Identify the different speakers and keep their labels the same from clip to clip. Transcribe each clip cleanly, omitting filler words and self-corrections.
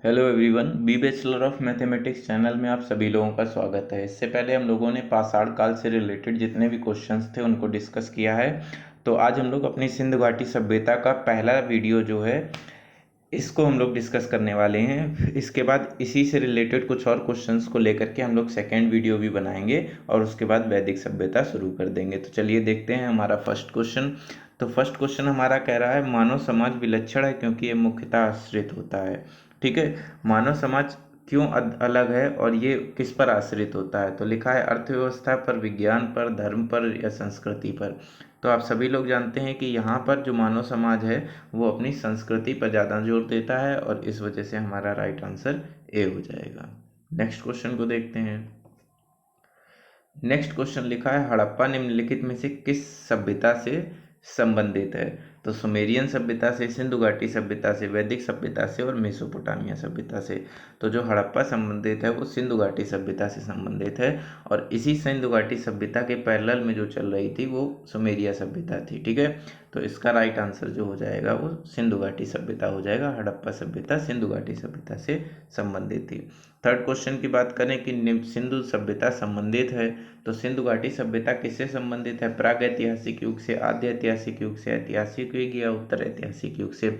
Speaker 1: Hello everyone, B bachelor of mathematics channel में आप सभी लोगों का स्वागत है। इससे पहले हम लोगों ने पाषाण काल से रिलेटेड जितने भी क्वेश्चंस थे उनको डिस्कस किया है। तो आज हम लोग अपनी सिंधु घाटी सभ्यता का पहला वीडियो जो है इसको हम लोग डिस्कस करने वाले हैं। इसके बाद इसी से रिलेटेड कुछ और क्वेश्चंस को लेकर के हम लोग सेकेंड वीडियो भी बनाएंगे और उसके बाद वैदिक सभ्यता शुरू कर देंगे। तो चलिए देखते हैं हमारा फर्स्ट क्वेश्चन। तो फर्स्ट क्वेश्चन हमारा कह रहा है मानव समाज विलक्षण है क्योंकि ये मुख्यतः आश्रित होता है। ठीक है, मानव समाज क्यों अलग है और ये किस पर आश्रित होता है। तो लिखा है अर्थव्यवस्था पर, विज्ञान पर, धर्म पर या संस्कृति पर। तो आप सभी लोग जानते हैं कि यहाँ पर जो मानव समाज है वो अपनी संस्कृति पर ज़्यादा जोर देता है और इस वजह से हमारा राइट आंसर ए हो जाएगा। नेक्स्ट क्वेश्चन को देखते हैं। नेक्स्ट क्वेश्चन लिखा है हड़प्पा निम्नलिखित में से किस सभ्यता से संबंधित है। तो सुमेरियन सभ्यता से, सिंधु घाटी सभ्यता से, वैदिक सभ्यता से और मेसोपोटामिया सभ्यता से। तो जो हड़प्पा संबंधित है वो सिंधु घाटी सभ्यता से संबंधित है और इसी सिंधु घाटी सभ्यता के पैरेलल में जो चल रही थी वो सुमेरिया सभ्यता थी। ठीक है, तो इसका राइट आंसर जो हो जाएगा वो सिंधु घाटी सभ्यता हो जाएगा। हड़प्पा सभ्यता सिंधु घाटी सभ्यता से संबंधित थी। थर्ड क्वेश्चन की बात करें कि सिंधु सभ्यता संबंधित है, तो सिंधु घाटी सभ्यता किससे संबंधित है। प्राग ऐतिहासिक युग से, आद्य ऐतिहासिक युग से, ऐतिहासिक युग या उत्तर ऐतिहासिक युग से।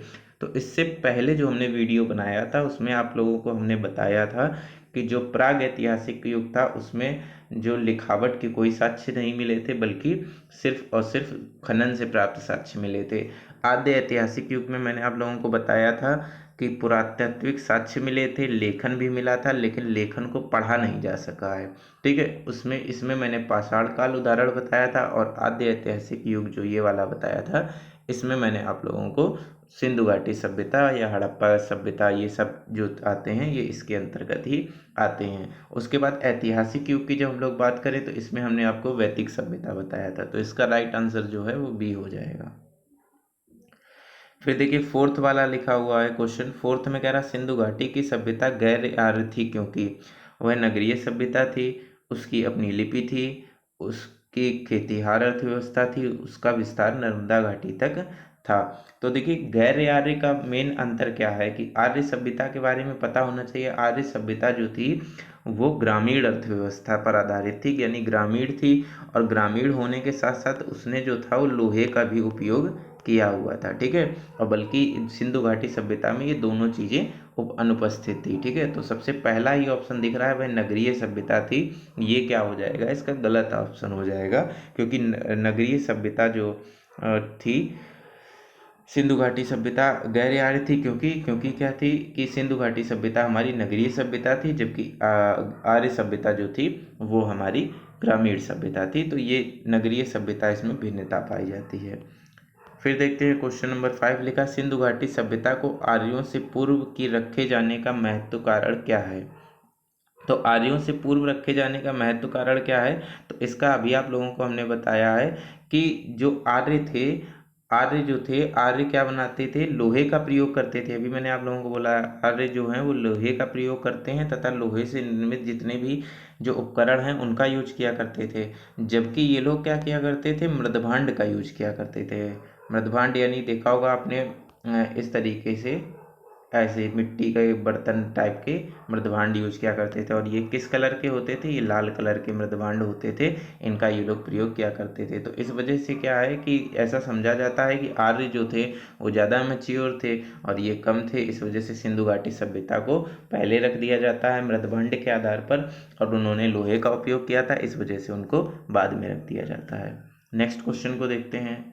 Speaker 1: तो इससे पहले जो हमने वीडियो बनाया था उसमें आप लोगों को हमने बताया था कि जो प्राग ऐतिहासिक युग था उसमें जो लिखावट के कोई साक्ष्य नहीं मिले थे बल्कि सिर्फ और सिर्फ खनन से प्राप्त साक्ष्य मिले थे। आद्य ऐतिहासिक युग में मैंने आप लोगों को बताया था कि पुरातात्विक साक्ष्य मिले थे, लेखन भी मिला था, लेकिन लेखन को पढ़ा नहीं जा सका है। ठीक है, उसमें इसमें मैंने पाषाण काल उदाहरण बताया था और आद्य ऐतिहासिक युग जो ये वाला बताया था इसमें मैंने आप लोगों को सिंधु घाटी सभ्यता या हड़प्पा सभ्यता ये सब जो आते हैं ये इसके अंतर्गत ही आते हैं। उसके बाद ऐतिहासिक युग की जब हम लोग बात करें तो इसमें हमने आपको वैदिक सभ्यता बताया था, तो इसका राइट आंसर जो है वो बी हो जाएगा। फिर देखिए फोर्थ वाला लिखा हुआ है क्वेश्चन। फोर्थ में कह रहा सिंधु घाटी की सभ्यता गैर आर्य थी क्योंकि वह नगरीय सभ्यता थी, उसकी अपनी लिपि थी, उसकी खेतीहार अर्थव्यवस्था थी, उसका विस्तार नर्मदा घाटी तक था। तो देखिए गैर आर्य का मेन अंतर क्या है कि आर्य सभ्यता के बारे में पता होना चाहिए। आर्य सभ्यता जो थी वो ग्रामीण अर्थव्यवस्था पर आधारित थी, यानी ग्रामीण थी और ग्रामीण होने के साथ साथ उसने जो था वो लोहे का भी उपयोग किया हुआ था। ठीक है, और बल्कि सिंधु घाटी सभ्यता में ये दोनों चीज़ें अनुपस्थित थी। ठीक है, तो सबसे पहला ही ऑप्शन दिख रहा है वह नगरीय सभ्यता थी। ये क्या हो जाएगा, इसका गलत ऑप्शन हो जाएगा क्योंकि नगरीय सभ्यता जो थी सिंधु घाटी सभ्यता गैर आर्य थी क्योंकि क्योंकि क्या थी कि सिंधु घाटी सभ्यता हमारी नगरीय सभ्यता थी जबकि आर्य सभ्यता जो थी वो हमारी ग्रामीण सभ्यता थी। तो ये नगरीय सभ्यता इसमें भिन्नता पाई जाती है। फिर देखते हैं क्वेश्चन नंबर 5 लिखा सिंधु घाटी सभ्यता को आर्यों से पूर्व की रखे जाने का महत्व कारण क्या है। तो आर्यों से पूर्व रखे जाने का महत्व कारण क्या है, तो इसका अभी आप लोगों को हमने बताया है कि जो आर्य थे, आर्य जो थे आर्य क्या बनाते थे, लोहे का प्रयोग करते थे। अभी मैंने आप लोगों को बोला आर्य जो हैं वो लोहे का प्रयोग करते हैं तथा लोहे से निर्मित जितने भी जो उपकरण हैं उनका यूज किया करते थे। जबकि ये लोग क्या किया करते थे, मृदभांड का यूज किया करते थे। मृदभांड यानी देखा होगा आपने इस तरीके से ऐसे मिट्टी के बर्तन टाइप के मृदभांड यूज किया करते थे और ये किस कलर के होते थे, ये लाल कलर के मृदभांड होते थे, इनका ये लोग प्रयोग किया करते थे। तो इस वजह से क्या है कि ऐसा समझा जाता है कि आर्य जो थे वो ज़्यादा मैच्योर थे और ये कम थे। इस वजह से सिंधु घाटी सभ्यता को पहले रख दिया जाता है मृदभांड के आधार पर और उन्होंने लोहे का उपयोग किया था, इस वजह से उनको बाद में रख दिया जाता है। नेक्स्ट क्वेश्चन को देखते हैं।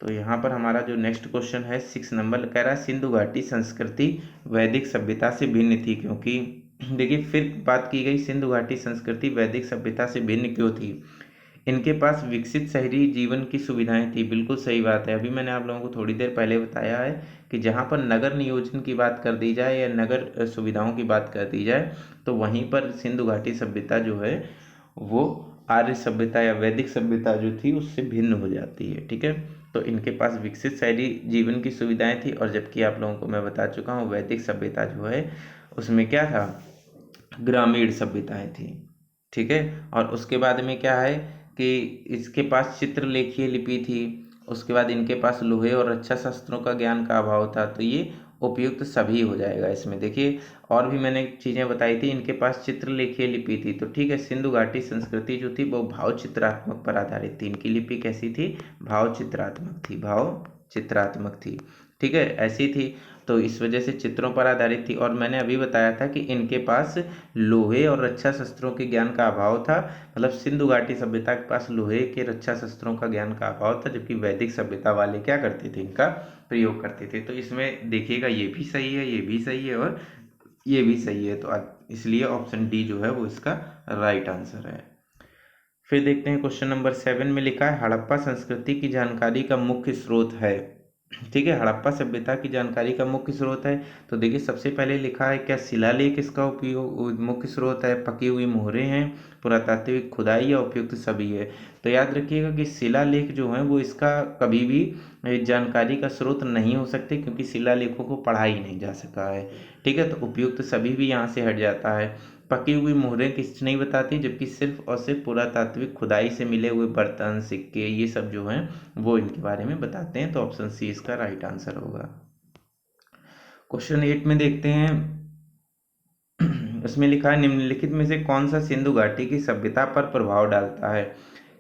Speaker 1: तो यहाँ पर हमारा जो नेक्स्ट क्वेश्चन है 6 नंबर कह रहा है सिंधु घाटी संस्कृति वैदिक सभ्यता से भिन्न थी क्योंकि देखिए फिर बात की गई सिंधु घाटी संस्कृति वैदिक सभ्यता से भिन्न क्यों थी। इनके पास विकसित शहरी जीवन की सुविधाएं थी। बिल्कुल सही बात है, अभी मैंने आप लोगों को थोड़ी देर पहले बताया है कि जहाँ पर नगर नियोजन की बात कर दी जाए या नगर सुविधाओं की बात कर दी जाए तो वहीं पर सिंधु घाटी सभ्यता जो है वो आर्य सभ्यता या वैदिक सभ्यता जो थी उससे भिन्न हो जाती है। ठीक है, तो इनके पास विकसित शहरी जीवन की सुविधाएं थी और जबकि आप लोगों को मैं बता चुका हूँ वैदिक सभ्यता जो है उसमें क्या था, ग्रामीण सभ्यताएं थी। ठीक है, और उसके बाद में क्या है कि इसके पास चित्रलेखीय लिपि थी। उसके बाद इनके पास लोहे और रक्षा शस्त्रों का ज्ञान का अभाव था। तो ये उपयुक्त सभी हो जाएगा इसमें। देखिए और भी मैंने चीज़ें बताई थी, इनके पास चित्रलेखीय लिपि थी, तो ठीक है, सिंधु घाटी संस्कृति जो थी वो भाव चित्रात्मक पर आधारित थी। इनकी लिपि कैसी थी? भाव चित्रात्मक थी, भाव चित्रात्मक थी, ठीक है, ऐसी थी। तो इस वजह से चित्रों पर आधारित थी। और मैंने अभी बताया था कि इनके पास लोहे और रक्षा शस्त्रों के ज्ञान का अभाव था, मतलब सिंधु घाटी सभ्यता के पास लोहे के रक्षा शस्त्रों का ज्ञान का अभाव था, जबकि वैदिक सभ्यता वाले क्या करते थे? इनका प्रयोग करते थे। तो इसमें देखिएगा ये भी सही है, ये भी सही है और ये भी सही है, तो इसलिए ऑप्शन डी जो है वो इसका राइट आंसर है। फिर देखते हैं क्वेश्चन नंबर 7 में लिखा है हड़प्पा संस्कृति की जानकारी का मुख्य स्रोत है। ठीक है, हड़प्पा सभ्यता की जानकारी का मुख्य स्रोत है। तो देखिए सबसे पहले लिखा है क्या शिलालेख इसका उपयोग मुख्य स्रोत है, पकी हुई मोहरें हैं, पुरातात्विक खुदाई या उपयुक्त सभी है। तो याद रखिएगा कि शिलालेख जो है वो इसका कभी भी जानकारी का स्रोत नहीं हो सकते, क्योंकि शिलालेखों को पढ़ा ही नहीं जा सका है। ठीक है, तो उपयुक्त सभी भी यहाँ से हट जाता है। पकी हुई मोहरें किस नहीं बताती, जबकि सिर्फ और सिर्फ पुरातात्विक खुदाई से मिले हुए बर्तन, सिक्के, ये सब जो हैं वो इनके बारे में बताते हैं। तो ऑप्शन सी इसका राइट आंसर होगा। क्वेश्चन 8 में देखते हैं, उसमें लिखा है निम्नलिखित में से कौन सा सिंधु घाटी की सभ्यता पर प्रभाव डालता है?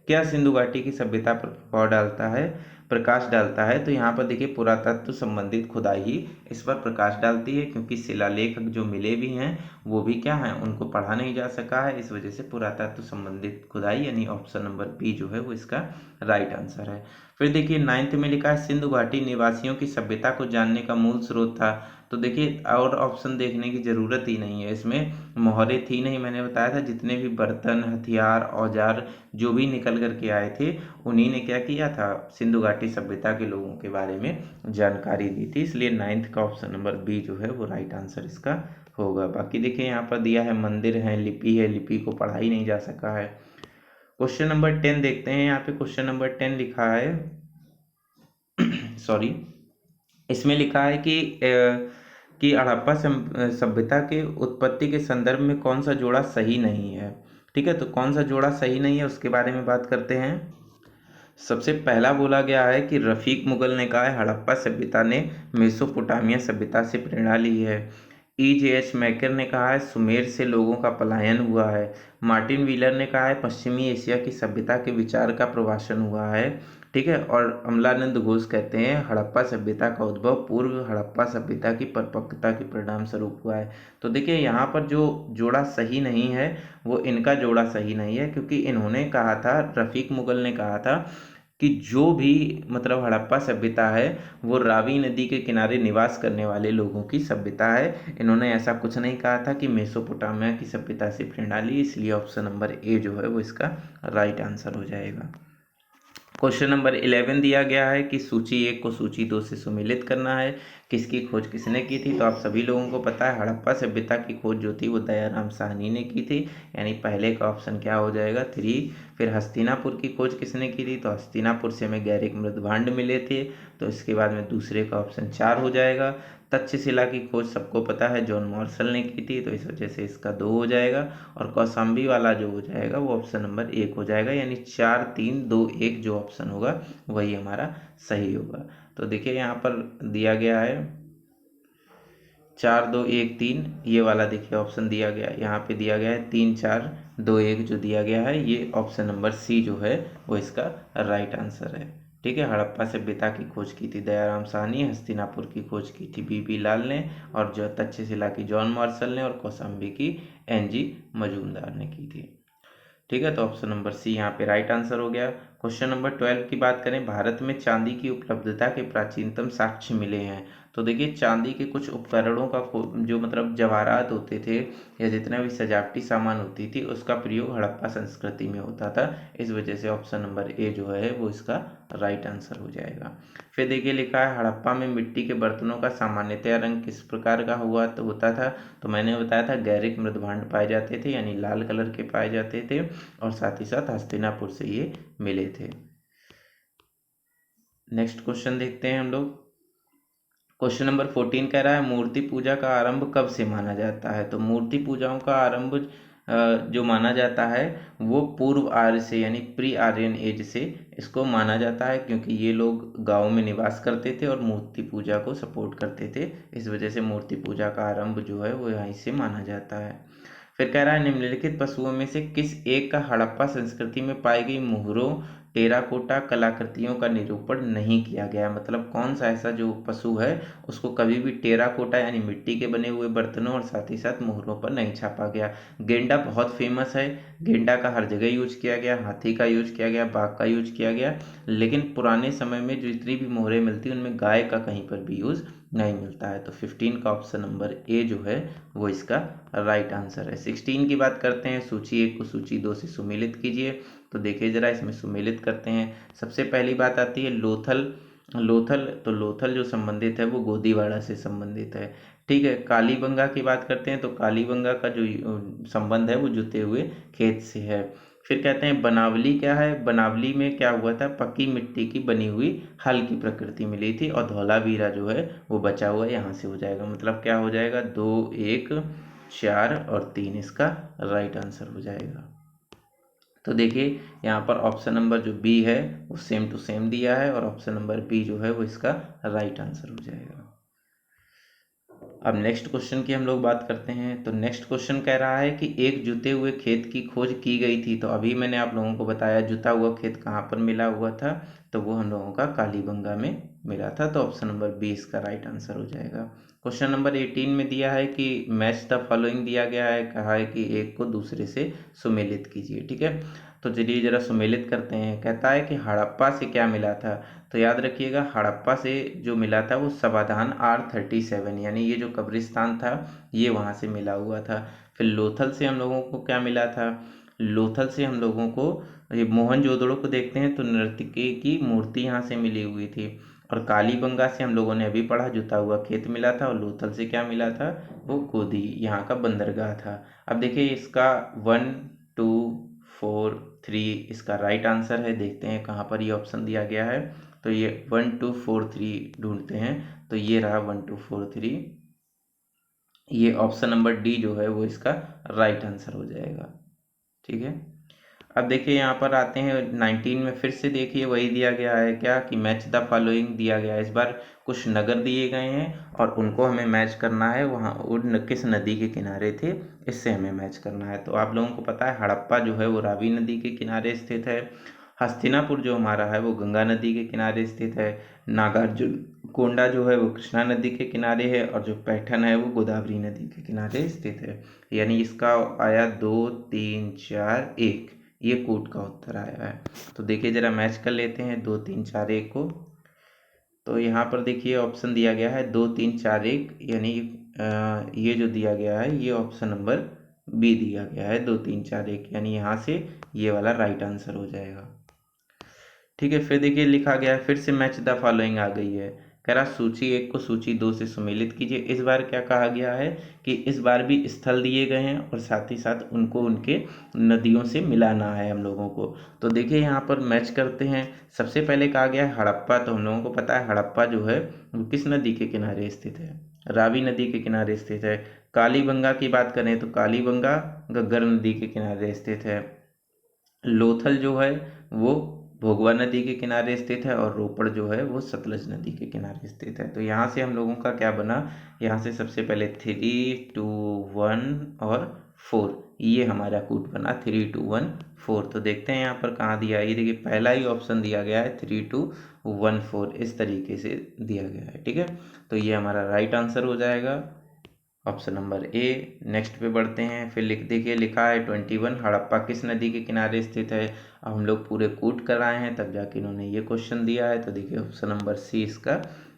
Speaker 1: क्या सिंधु घाटी की सभ्यता पर प्रभाव डालता है, प्रकाश डालता है? तो यहाँ पर देखिए पुरातत्व संबंधित खुदाई ही इस पर प्रकाश डालती है, क्योंकि शिलालेख जो मिले भी हैं वो भी क्या हैं, उनको पढ़ा नहीं जा सका है। इस वजह से पुरातत्व संबंधित खुदाई यानी ऑप्शन नंबर बी जो है वो इसका राइट आंसर है। फिर देखिए 9th में लिखा है सिंधु घाटी निवासियों की सभ्यता को जानने का मूल स्रोत था। तो देखिए और ऑप्शन देखने की ज़रूरत ही नहीं है, इसमें मोहरें थी नहीं, मैंने बताया था जितने भी बर्तन, हथियार, औजार जो भी निकल करके आए थे उन्हीं ने क्या किया था, सिंधु घाटी सभ्यता के लोगों के बारे में जानकारी दी थी। इसलिए 9th का ऑप्शन नंबर बी जो है वो राइट आंसर इसका होगा। बाकी देखिए यहाँ पर दिया है मंदिर है, लिपि को पढ़ा ही नहीं जा सका है। क्वेश्चन नंबर 10 देखते हैं। यहाँ पे क्वेश्चन नंबर 10 लिखा है सॉरी, इसमें लिखा है कि हड़प्पा सभ्यता के उत्पत्ति के संदर्भ में कौन सा जोड़ा सही नहीं है। ठीक है, तो कौन सा जोड़ा सही नहीं है उसके बारे में बात करते हैं। सबसे पहला बोला गया है कि रफीक मुगल ने कहा है हड़प्पा सभ्यता ने मेसोपोटामिया सभ्यता से प्रेरणा ली है। E.J.H. मैकर ने कहा है सुमेर से लोगों का पलायन हुआ है। मार्टिन व्हीलर ने कहा है पश्चिमी एशिया की सभ्यता के विचार का प्रवासन हुआ है। ठीक है, और अमलानंद घोष कहते हैं हड़प्पा सभ्यता का उद्भव पूर्व हड़प्पा सभ्यता की परिपक्वता के परिणाम स्वरूप हुआ है। तो देखिए यहाँ पर जो जोड़ा सही नहीं है वो इनका जोड़ा सही नहीं है, क्योंकि इन्होंने कहा था, रफीक मुगल ने कहा था कि जो भी मतलब हड़प्पा सभ्यता है वो रावी नदी के किनारे निवास करने वाले लोगों की सभ्यता है। इन्होंने ऐसा कुछ नहीं कहा था कि मेसोपोटामिया की सभ्यता से प्रेरणा ली। इसलिए ऑप्शन नंबर ए जो है वो इसका राइट आंसर हो जाएगा। क्वेश्चन नंबर 11 दिया गया है कि सूची 1 को सूची 2 से सुमेलित करना है। किसकी खोज किसने की थी? तो आप सभी लोगों को पता है हड़प्पा सभ्यता की खोज जो थी वो दयाराम साहनी ने की थी, यानी पहले का ऑप्शन क्या हो जाएगा 3। फिर हस्तिनापुर की खोज किसने की थी? तो हस्तिनापुर से हमें गैरिक मृदभांड मिले थे, तो इसके बाद में दूसरे का ऑप्शन 4 हो जाएगा। तक्षशिला की खोज सबको पता है जॉन मार्शल ने की थी, तो इस वजह से इसका 2 हो जाएगा। और कौशाम्बी वाला जो हो जाएगा वो ऑप्शन नंबर 1 हो जाएगा, यानी 4 3 2 1 जो ऑप्शन होगा वही हमारा सही होगा। तो देखिए यहाँ पर दिया गया है 4 2 1 3, ये वाला देखिए ऑप्शन दिया गया है, यहाँ पे दिया गया है 3 4 2 1 जो दिया गया है, ये ऑप्शन नंबर सी जो है वो इसका राइट आंसर है। ठीक है, हड़प्पा सभ्यता की खोज की थी दयाराम साहनी, हस्तिनापुर की खोज की थी बीबी लाल ने, और जो तक्षशिला की जॉन मार्शल ने, और कौशाम्बी की NG मजूमदार ने की थी। ठीक है, तो ऑप्शन नंबर सी यहाँ पे राइट आंसर हो गया। क्वेश्चन नंबर 12 की बात करें, भारत में चांदी की उपलब्धता के प्राचीनतम साक्ष्य मिले हैं। तो देखिए चांदी के कुछ उपकरणों का जो मतलब जवाहरात होते थे या जितना भी सजावटी सामान होती थी उसका प्रयोग हड़प्पा संस्कृति में होता था। इस वजह से ऑप्शन नंबर ए जो है वो इसका राइट आंसर हो जाएगा। फिर देखिए लिखा है हड़प्पा में मिट्टी के बर्तनों का सामान्यतया रंग किस प्रकार का हुआ तो होता था। तो मैंने बताया था गैरिक मृदभांड पाए जाते थे, यानी लाल कलर के पाए जाते थे, और साथ ही साथ हस्तिनापुर से ये मिले थे। नेक्स्ट क्वेश्चन देखते हैं हम लोग। क्वेश्चन नंबर 14 कह रहा है मूर्ति पूजा का आरंभ कब से माना जाता है। तो मूर्ति पूजाओं का आरंभ जो माना जाता है वो पूर्व आर्य से यानी प्री आर्यन एज से इसको माना जाता है, क्योंकि ये लोग गाँव में निवास करते थे और मूर्ति पूजा को सपोर्ट करते थे। इस वजह से मूर्ति पूजा का आरंभ जो है वो यहीं से माना जाता है। फिर कह रहा है निम्नलिखित पशुओं में से किस एक का हड़प्पा संस्कृति में पाई गई मोहरों टेराकोटा कलाकृतियों का निरूपण नहीं किया गया। मतलब कौन सा ऐसा जो पशु है उसको कभी भी टेराकोटा यानी मिट्टी के बने हुए बर्तनों और साथ ही साथ मोहरों पर नहीं छापा गया। गेंडा बहुत फेमस है, गेंडा का हर जगह यूज किया गया, हाथी का यूज किया गया, बाघ का यूज किया गया, लेकिन पुराने समय में जितनी भी मोहरें मिलती उनमें गाय का कहीं पर भी यूज नहीं मिलता है। तो 15 का ऑप्शन नंबर ए जो है वो इसका राइट आंसर है। 16 की बात करते हैं, सूची 1 को सूची 2 से सुमेलित कीजिए। तो देखिए जरा इसमें सुमेलित करते हैं। सबसे पहली बात आती है लोथल। लोथल तो लोथल जो संबंधित है वो गोदीवाड़ा से संबंधित है। ठीक है, कालीबंगा की बात करते हैं तो कालीबंगा का जो संबंध है वो जुते हुए खेत से है। फिर कहते हैं बनावली क्या है, बनावली में क्या हुआ था, पक्की मिट्टी की बनी हुई हल की प्रकृति मिली थी और धौलावीरा जो है वो बचा हुआ यहाँ से हो जाएगा। मतलब क्या हो जाएगा, 2, 1, 4 और 3 इसका राइट आंसर हो जाएगा। तो देखिए यहाँ पर ऑप्शन नंबर जो बी है वो सेम टू सेम दिया है और ऑप्शन नंबर बी जो है वो इसका राइट आंसर हो जाएगा। अब नेक्स्ट क्वेश्चन की हम लोग बात करते हैं। तो नेक्स्ट क्वेश्चन कह रहा है कि एक जुते हुए खेत की खोज की गई थी। तो अभी मैंने आप लोगों को बताया जुता हुआ खेत कहाँ पर मिला हुआ था, तो वो हम लोगों का कालीबंगा में मिला था। तो ऑप्शन नंबर बी इसका राइट आंसर हो जाएगा। क्वेश्चन नंबर 18 में दिया है कि मैच द फॉलोइंग दिया गया है, कहा है कि एक को दूसरे से सुमेलित कीजिए। ठीक है, तो चलिए जरा सुमेलित करते हैं। कहता है कि हड़प्पा से क्या मिला था। तो याद रखिएगा हड़प्पा से जो मिला था वो समाधान R37 यानी ये जो कब्रिस्तान था ये वहाँ से मिला हुआ था। फिर लोथल से हम लोगों को क्या मिला था, लोथल से हम लोगों को ये मोहनजोदड़ो को देखते हैं तो नर्तकी की मूर्ति यहाँ से मिली हुई थी। और कालीबंगा से हम लोगों ने अभी पढ़ा जुता हुआ खेत मिला था। और लोथल से क्या मिला था, वो गोदी यहाँ का बंदरगाह था। अब देखिए इसका 1, 2, 4, 3 इसका राइट आंसर है। देखते हैं कहाँ पर ये ऑप्शन दिया गया है। तो ये 1, 2, 4, 3 ढूंढते हैं। तो ये रहा 1, 2, 4, 3। ये ऑप्शन नंबर डी जो है वो इसका राइट आंसर हो जाएगा। ठीक है, अब देखिए यहाँ पर आते हैं 19 में। फिर से देखिए वही दिया गया है क्या कि मैच द फॉलोइंग दिया गया है। इस बार कुछ नगर दिए गए हैं और उनको हमें मैच करना है, वहाँ उन किस नदी के किनारे थे इससे हमें मैच करना है। तो आप लोगों को पता है हड़प्पा जो है वो रावी नदी के किनारे स्थित है। हस्तिनापुर जो हमारा है वो गंगा नदी के किनारे स्थित है। नागार्जुन कोंडा जो है वो कृष्णा नदी के किनारे है और जो पैठन है वो गोदावरी नदी के किनारे स्थित है। यानी इसका आया 2, 3, 4, 1, ये कूट का उत्तर आया है। तो देखिए जरा मैच कर लेते हैं 2, 3, 4, 1 को। तो यहाँ पर देखिए ऑप्शन दिया गया है 2, 3, 4, 1 यानी ये जो दिया गया है ये ऑप्शन नंबर बी दिया गया है 2, 3, 4, 1 यानी यहाँ से ये वाला राइट आंसर हो जाएगा। ठीक है, फिर देखिए लिखा गया है फिर से मैच द फॉलोइंग आ गई है। कह रहा सूची 1 को सूची 2 से सुमेलित कीजिए। इस बार क्या कहा गया है कि इस बार भी स्थल दिए गए हैं और साथ ही साथ उनको उनके नदियों से मिलाना है हम लोगों को। तो देखिए यहाँ पर मैच करते हैं। सबसे पहले कहा गया है हड़प्पा। तो हम लोगों को पता है हड़प्पा जो है वो किस नदी के किनारे स्थित है, रावी नदी के किनारे स्थित है। कालीबंगा की बात करें तो कालीबंगा घग्गर नदी के किनारे स्थित है। लोथल जो है वो भोगवा नदी के किनारे स्थित है और रोपड़ जो है वो सतलज नदी के किनारे स्थित है। तो यहाँ से हम लोगों का क्या बना, यहाँ से सबसे पहले 3, 2, 1 और 4 ये हमारा कूट बना 3, 2, 1, 4। तो देखते हैं यहाँ पर कहाँ दिया है। ये देखिए पहला ही ऑप्शन दिया गया है 3, 2, 1, 4 इस तरीके से दिया गया है। ठीक है, तो ये हमारा राइट आंसर हो जाएगा ऑप्शन नंबर ए। नेक्स्ट पे बढ़ते हैं। फिर देखिए लिखा है 21 हड़प्पा किस नदी के किनारे स्थित है। अब हम लोग पूरे कूट कर आए हैं तब जाके इन्होंने ये क्वेश्चन दिया है। तो देखिए ऑप्शन नंबर सी इसका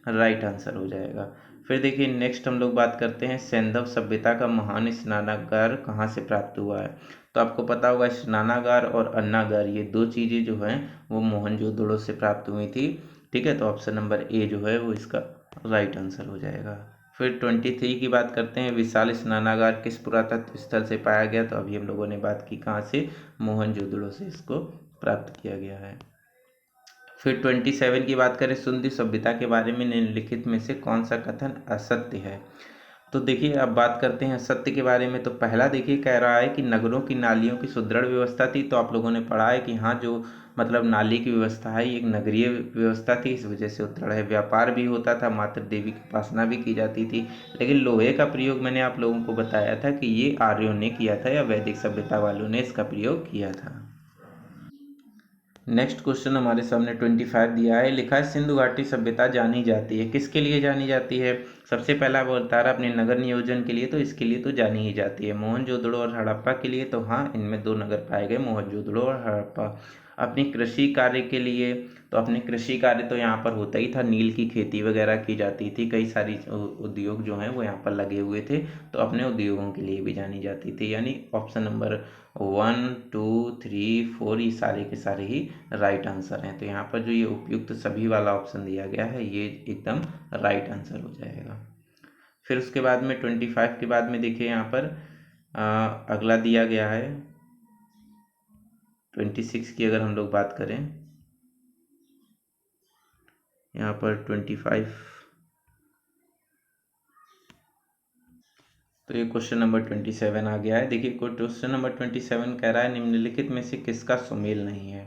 Speaker 1: राइट आंसर हो जाएगा। फिर देखिए नेक्स्ट हम लोग बात करते हैं सैंधव सभ्यता का महान स्नानागार कहाँ से प्राप्त हुआ है। तो आपको पता होगा स्नानागार और अन्नागार ये दो चीज़ें जो हैं वो मोहनजोदड़ो से प्राप्त हुई थी। ठीक है, तो ऑप्शन नंबर ए जो है वो इसका राइट आंसर हो जाएगा। फिर 23 की बात करते हैं विशाल स्नानागार किस पुरातत्व स्थल से पाया गया। तो अभी हम लोगों ने बात की कहाँ से, मोहनजोदड़ो से इसको प्राप्त किया गया है। फिर 27 की बात करें सिंधु सभ्यता के बारे में निम्नलिखित में से कौन सा कथन असत्य है। तो देखिए अब बात करते हैं सत्य के बारे में। तो पहला देखिए कह रहा है कि नगरों की नालियों की सुदृढ़ व्यवस्था थी। तो आप लोगों ने पढ़ा है कि हाँ, जो मतलब नाली की व्यवस्था है ये एक नगरीय व्यवस्था थी, इस वजह से उत्तरण है। व्यापार भी होता था, मात्र देवी की उपासना भी की जाती थी। लेकिन लोहे का प्रयोग मैंने आप लोगों को बताया था कि ये आर्यों ने किया था या वैदिक सभ्यता वालों ने इसका प्रयोग किया था। नेक्स्ट क्वेश्चन हमारे सामने 25 दिया है, लिखा है सिंधु घाटी सभ्यता जानी जाती है, किसके लिए जानी जाती है? सबसे पहला वो बता रहा अपने नगर नियोजन के लिए, तो इसके लिए तो जानी ही जाती है। मोहनजोदड़ो और हड़प्पा के लिए, तो हाँ, इनमें दो नगर पाए गए, मोहनजोदड़ो और हड़प्पा। अपनी कृषि कार्य के लिए, तो अपने कृषि कार्य तो यहाँ पर होता ही था, नील की खेती वगैरह की जाती थी, कई सारी उद्योग जो हैं वो यहाँ पर लगे हुए थे, तो अपने उद्योगों के लिए भी जानी जाती थी। यानी ऑप्शन नंबर 1, 2, 3, 4 ये सारे के सारे ही राइट आंसर हैं। तो यहाँ पर जो ये उपयुक्त सभी वाला ऑप्शन दिया गया है ये एकदम राइट आंसर हो जाएगा। फिर उसके बाद में 25 के बाद में देखिए यहाँ पर अगला दिया गया है 26 की। अगर हम लोग बात करें यहाँ पर 25, तो ये क्वेश्चन नंबर 27 आ गया है। देखिए क्वेश्चन नंबर 27 कह रहा है निम्नलिखित में से किसका सुमेल नहीं है?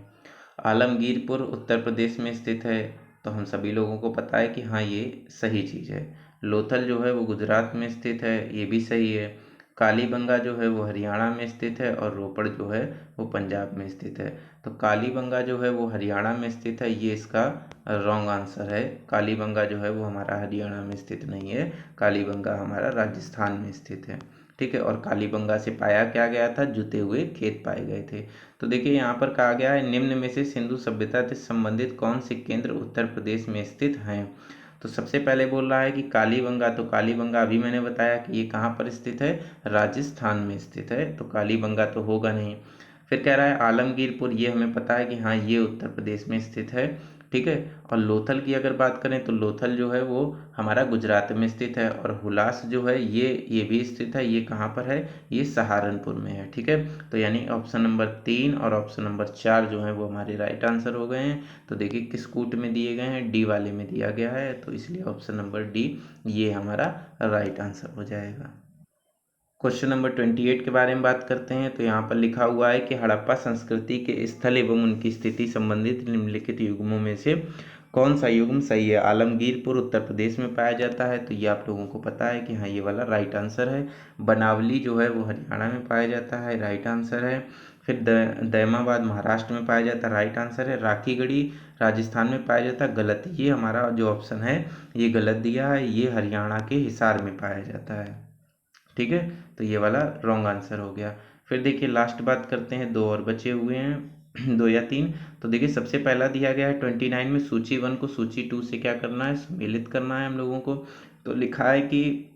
Speaker 1: आलमगीरपुर उत्तर प्रदेश में स्थित है, तो हम सभी लोगों को पता है कि हाँ ये सही चीज़ है। लोथल जो है वो गुजरात में स्थित है, ये भी सही है। कालीबंगा जो है वो हरियाणा में स्थित है, और रोपड़ जो है वो पंजाब में स्थित है। तो कालीबंगा जो है वो हरियाणा में स्थित है, ये इसका रॉन्ग आंसर है। कालीबंगा जो है वो हमारा हरियाणा में स्थित नहीं है, कालीबंगा हमारा राजस्थान में स्थित है। ठीक है, और कालीबंगा से पाया क्या गया था? जुते हुए खेत पाए गए थे। तो देखिए यहाँ पर कहा गया है निम्न में से सिंधु सभ्यता से संबंधित कौन से केंद्र उत्तर प्रदेश में स्थित हैं? तो सबसे पहले बोल रहा है कि कालीबंगा, तो कालीबंगा अभी मैंने बताया कि ये कहाँ पर स्थित है? राजस्थान में स्थित है, तो कालीबंगा तो होगा नहीं। फिर कह रहा है आलमगीरपुर, ये हमें पता है कि हाँ ये उत्तर प्रदेश में स्थित है। ठीक है, और लोथल की अगर बात करें तो लोथल जो है वो हमारा गुजरात में स्थित है, और हुलास जो है ये भी स्थित है, ये कहाँ पर है? ये सहारनपुर में है। ठीक है, तो यानी ऑप्शन नंबर 3 और ऑप्शन नंबर 4 जो है वो हमारे राइट आंसर हो गए हैं। तो देखिए किस कूट में दिए गए हैं? डी वाले में दिया गया है, तो इसलिए ऑप्शन नंबर डी ये हमारा राइट आंसर हो जाएगा। क्वेश्चन नंबर 28 के बारे में बात करते हैं। तो यहाँ पर लिखा हुआ है कि हड़प्पा संस्कृति के स्थल एवं उनकी स्थिति संबंधित निम्नलिखित युग्मों में से कौन सा युग्म सही है? आलमगीरपुर उत्तर प्रदेश में पाया जाता है, तो ये आप लोगों को पता है कि हाँ ये वाला राइट आंसर है। बनावली जो है वो हरियाणा में पाया जाता है, राइट आंसर है। फिर दैमाबाद महाराष्ट्र में पाया जाता है, राइट आंसर है। राखीगढ़ी राजस्थान में पाया जाता है, गलत। ये हमारा जो ऑप्शन है ये गलत दिया है, ये हरियाणा के हिसार में पाया जाता है। ठीक है, तो ये वाला रॉन्ग आंसर हो गया। फिर देखिए लास्ट बात करते हैं, दो और बचे हुए हैं 2 या 3। तो देखिए सबसे पहला दिया गया है 29 में, सूची 1 को सूची 2 से क्या करना है? सम्मिलित करना है हम लोगों को। तो लिखा है कि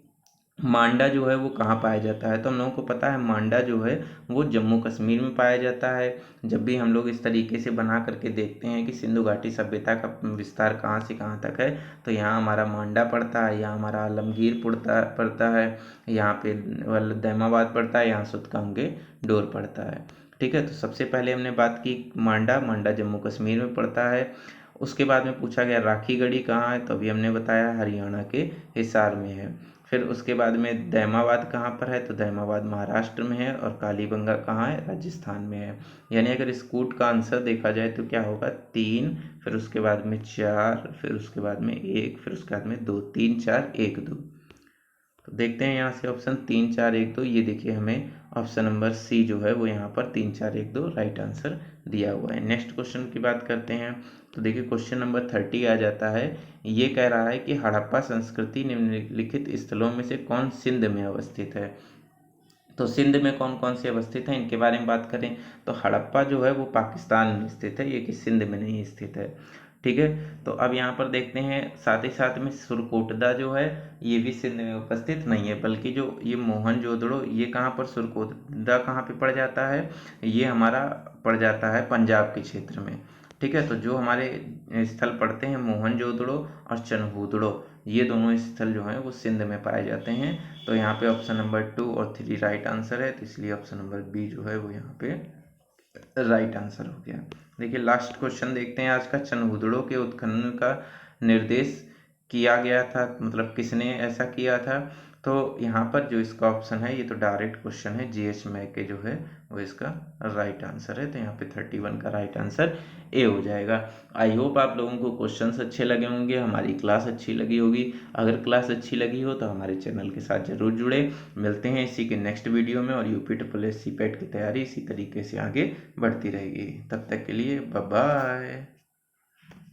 Speaker 1: मांडा जो है वो कहाँ पाया जाता है? तो हम लोगों को पता है मांडा जो है वो जम्मू कश्मीर में पाया जाता है। जब भी हम लोग इस तरीके से बना करके देखते हैं कि सिंधु घाटी सभ्यता का विस्तार कहाँ से कहाँ तक है, तो यहाँ हमारा मांडा पड़ता है, यहाँ हमारा आलमगीर पड़ता पड़ता है, यहाँ पे दैमाबाद पड़ता है, यहाँ सुतकांगे डोर पड़ता है। ठीक है, तो सबसे पहले हमने बात की मांडा, मांडा जम्मू कश्मीर में पड़ता है। उसके बाद में पूछा गया राखीगढ़ी कहाँ है, तो अभी हमने बताया हरियाणा के हिसार में है। फिर उसके बाद में दैमाबाद कहाँ पर है, तो दैमाबाद महाराष्ट्र में है, और कालीबंगा कहाँ है? राजस्थान में है। यानी अगर इस कूट का आंसर देखा जाए तो क्या होगा? 3, फिर उसके बाद में 4, फिर उसके बाद में 1, फिर उसके बाद में 2, 3, 4, 1, 2। तो देखते हैं यहाँ से ऑप्शन 3, 4, 1, 2, ये देखिए हमें ऑप्शन नंबर सी जो है वो यहाँ पर 3, 4, 1, 2 राइट आंसर दिया हुआ है। नेक्स्ट क्वेश्चन की बात करते हैं। तो देखिए क्वेश्चन नंबर 30 आ जाता है। ये कह रहा है कि हड़प्पा संस्कृति निम्नलिखित स्थलों में से कौन सिंध में अवस्थित है? तो सिंध में कौन कौन से अवस्थित हैं इनके बारे में बात करें, तो हड़प्पा जो है वो पाकिस्तान में स्थित है, ये कि सिंध में नहीं स्थित है। ठीक है, तो अब यहाँ पर देखते हैं साथ ही साथ में सुरकोटदा जो है ये भी सिंध में उपस्थित नहीं है, बल्कि जो ये मोहनजोदड़ो ये कहाँ पर, सुरकोटदा कहाँ पे पड़ जाता है? ये हमारा पड़ जाता है पंजाब के क्षेत्र में। ठीक है, तो जो हमारे स्थल पड़ते हैं मोहनजोदड़ो और चनहूदड़ो, ये दोनों स्थल जो हैं वो सिंध में पाए जाते हैं। तो यहाँ पे ऑप्शन नंबर 2 और 3 राइट आंसर है, तो इसलिए ऑप्शन नंबर बी जो है वो यहाँ पे राइट आंसर हो गया। देखिए लास्ट क्वेश्चन देखते हैं आज का। चनहूदड़ो के उत्खनन का निर्देश किया गया था, मतलब किसने ऐसा किया था। तो यहाँ पर जो इसका ऑप्शन है ये तो डायरेक्ट क्वेश्चन है, जीएच मैके जो है वो इसका राइट आंसर है। तो यहाँ पे 31 का राइट आंसर ए हो जाएगा। आई होप आप लोगों को क्वेश्चंस अच्छे लगे होंगे, हमारी क्लास अच्छी लगी होगी। अगर क्लास अच्छी लगी हो तो हमारे चैनल के साथ ज़रूर जुड़े। मिलते हैं इसी के नेक्स्ट वीडियो में, और UP triple S C PET की तैयारी इसी तरीके से आगे बढ़ती रहेगी। तब तक के लिए बाय बाय।